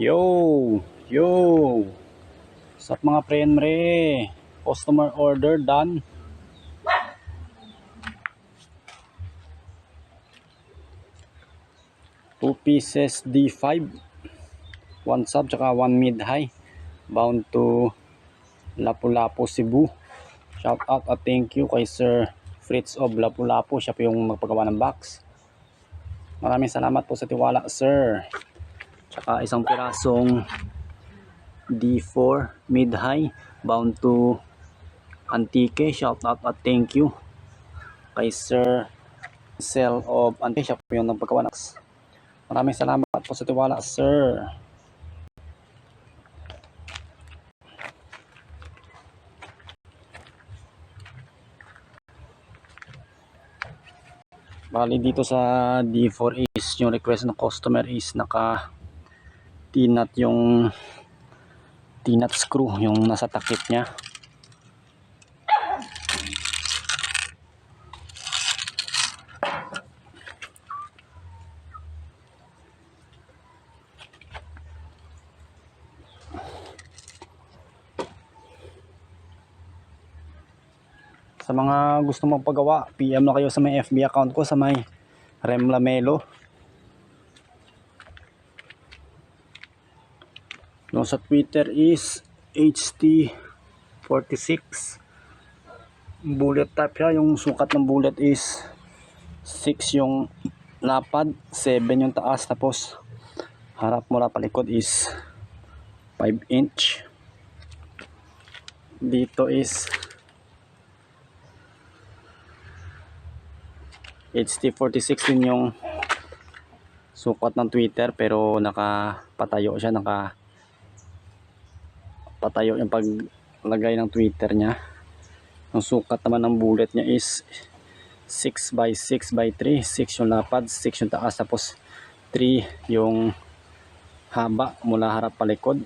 Yo, yo. Sup mga pre, customer order done. Two pieces D5, one sub tsaka one mid high, bound to Lapu-Lapu, Cebu. Shout out at thank you kay Sir Fritz of Lapu-Lapu, siya po yung magpagawa ng box. Maraming salamat po sa tiwala, sir. Tsaka isang pirasong D4 mid high, bound to Antique. Shout out at thank you kay Sir Cell of Antique, siya po yung nagpagawa ng box. Maraming salamat po sa tiwala, sir. Bali dito sa D4 is yung request ng customer is naka T-nut, yung T-nut screw yung nasa takip niya. Sa mga gusto magpagawa, PM na kayo sa may FB account ko sa may Rem Lamelo. No, sa Twitter is HT46. Bullet type siya. Yung sukat ng bullet is 6 yung lapad, 7 yung taas, tapos harap mula palikod is 5 inch. Dito is HT46 din yung sukat ng Twitter, pero nakapatayo siya, nakapatayo yung paglagay ng Twitter niya. Ang sukat naman ng bullet niya is 6x6x3, 6 yung lapad, 6 yung taas, tapos 3 yung haba mula harap palikod.